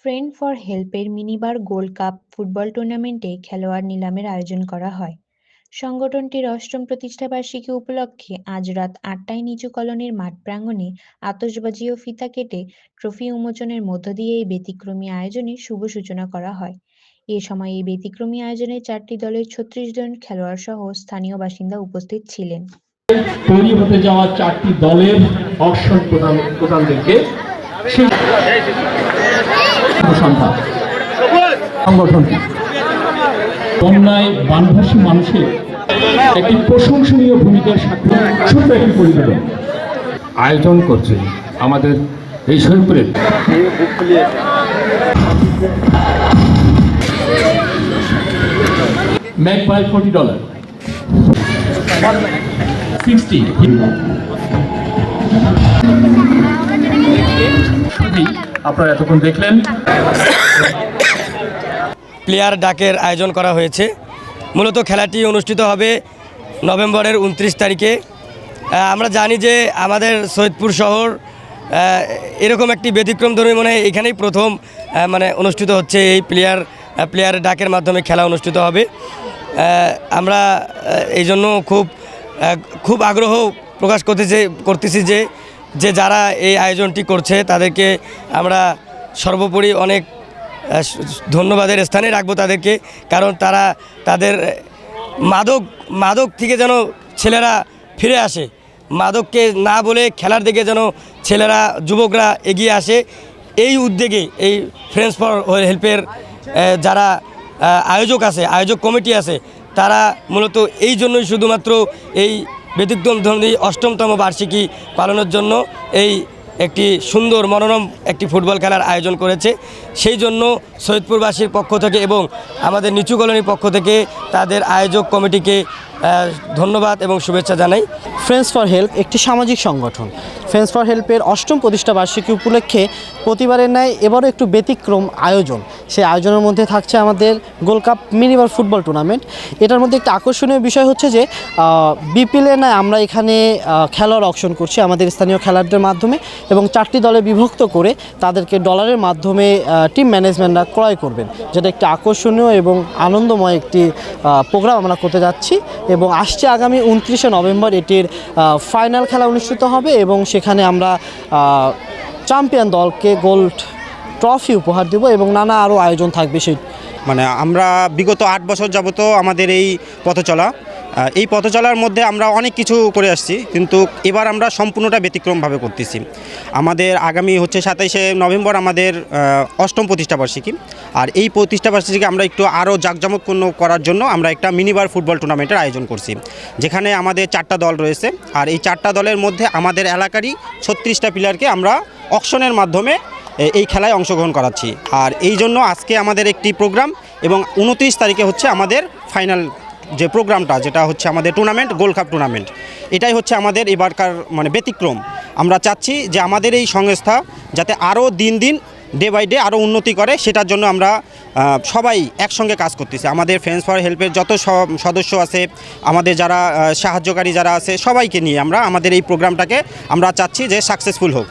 Friend for হেল্পের মিনিবার gold cup football টুর্নামেন্টে খেলোয়াড় নিলামের আয়োজন করা হয়। সংগঠনটির অষ্টম প্রতিষ্ঠাবার্ষিকী উপলক্ষে আজ রাত ৮টায় নিচু কলোনির মাঠ প্রাঙ্গণে আতশবাজি ও ফিতা কেটে ট্রফি উন্মোচনের মধ্য দিয়ে এই ব্যতিক্রমী আয়োজনের শুভ সূচনা করা হয়। এ সময় এই ব্যতিক্রমী আয়োজনে ৪টি দলের ৩৬ জন খেলোয়াড় সহ স্থানীয় বাসিন্দা উপস্থিত ছিলেন। তৈরি হতে যাওয়া ৪টি দলের অর্শন প্রধানদেরকে সংগঠনটি বন্যায় বানভাসী মানুষের একটি প্রশংসনীয় ভূমিকার সাথে ছোট্ট একটি পরিবেদন আয়োজন করছে আমাদের এই শরীফপুরের মেক বাই $40 60 আপনারা এতক্ষণ দেখলেন প্লেয়ার ডাকের আয়োজন করা হয়েছে। মূলত খেলাটি অনুষ্ঠিত হবে নভেম্বরের ২৯ তারিখে। আমরা জানি যে আমাদের সৈয়দপুর শহর এরকম একটি ব্যতিক্রমধর্মী মনে হয় এখানেই প্রথম অনুষ্ঠিত হচ্ছে। এই প্লেয়ার ডাকের মাধ্যমে খেলা অনুষ্ঠিত হবে। আমরা এই জন্য খুব আগ্রহ প্রকাশ করতেছি যে যারা এই আয়োজনটি করছে তাদেরকে আমরা সর্বোপরি অনেক ধন্যবাদের স্থানে রাখবো তাদেরকে, কারণ তারা তাদের মাদক থেকে যেন ছেলেরা ফিরে আসে, মাদককে না বলে খেলার দিকে যেন ছেলেরা যুবকরা এগিয়ে আসে, এই উদ্যোগে এই ফ্রেন্ডস ফর হেল্পের যারা আয়োজক কমিটি আছে তারা মূলত এই জন্যই শুধুমাত্র এই ব্যতিক্রমধর্মী অষ্টমতম বার্ষিকী পালনের জন্য এই একটি সুন্দর মনোরম একটি ফুটবল খেলার আয়োজন করেছে। সেই জন্য সৈয়দপুরবাসীর পক্ষ থেকে এবং আমাদের নিচু কলোনির পক্ষ থেকে তাদের আয়োজক কমিটিকে ধন্যবাদ এবং শুভেচ্ছা জানাই। ফ্রেন্ডস ফর হেল্প একটি সামাজিক সংগঠন। ফ্রেন্ডস ফর হেল্পের অষ্টম প্রতিষ্ঠা বার্ষিকী উপলক্ষে প্রতিবারের ন্যায় এবারও একটু ব্যতিক্রম আয়োজন। সেই আয়োজনের মধ্যে থাকছে আমাদের gold cup minibar football tournament. এটার মধ্যে একটা আকর্ষণীয় বিষয় হচ্ছে যে বিপিএলের ন্যায় আমরা এখানে খেলোয়াড় অকশন করছি আমাদের স্থানীয় খেলোয়াড়দের মাধ্যমে, এবং 4টি দলে বিভক্ত করে তাদেরকে ডলারের মাধ্যমে টিম ম্যানেজমেন্টরা ক্রয় করবেন, যেটা একটি আকর্ষণীয় এবং আনন্দময় একটি প্রোগ্রাম আমরা করতে যাচ্ছি। এবং আসছে আগামী 29শে নভেম্বর এটির ফাইনাল খেলা অনুষ্ঠিত হবে এবং সেখানে আমরা চ্যাম্পিয়ন দলকে গোল্ড ট্রফি উপহার দেব এবং নানা আরও আয়োজন থাকবে। সেই আমরা বিগত 8 বছর যাবত আমাদের এই পথ চলার মধ্যে আমরা অনেক কিছু করে আসছি, কিন্তু এবার আমরা সম্পূর্ণটা ব্যতিক্রমভাবে করতেছি। আমাদের আগামী 27শে নভেম্বর আমাদের অষ্টম প্রতিষ্ঠাবার্ষিকী, আর এই প্রতিষ্ঠাবার্ষিকীকে আমরা একটু আরও জাঁকজমকপূর্ণ করার জন্য আমরা একটা মিনিবার ফুটবল টুর্নামেন্টের আয়োজন করছি, যেখানে আমাদের 4টা দল রয়েছে। আর এই 4টা দলের মধ্যে আমাদের এলাকারই 36টা প্লেয়ারকে আমরা অকশনের মাধ্যমে এই খেলায় অংশগ্রহণ করাচ্ছি। আর এই জন্য আজকে আমাদের একটি প্রোগ্রাম এবং 29 তারিখে হচ্ছে আমাদের ফাইনাল যে প্রোগ্রামটা, যেটা হচ্ছে আমাদের টুর্নামেন্ট গোল্ড কাপ টুর্নামেন্ট। এটাই হচ্ছে আমাদের এবারকার ব্যতিক্রম। আমরা চাচ্ছি যে আমাদের এই সংস্থা যাতে আরও দিন ডে বাই ডে আরও উন্নতি করে, সেটার জন্য আমরা সবাই একসঙ্গে কাজ করতেছি। আমাদের ফ্রেন্ডস ফর হেল্পের যত সদস্য আছে, আমাদের যারা সাহায্যকারী যারা আছে, সবাইকে নিয়ে আমাদের এই প্রোগ্রামটাকে আমরা চাচ্ছি যে সাকসেসফুল হোক।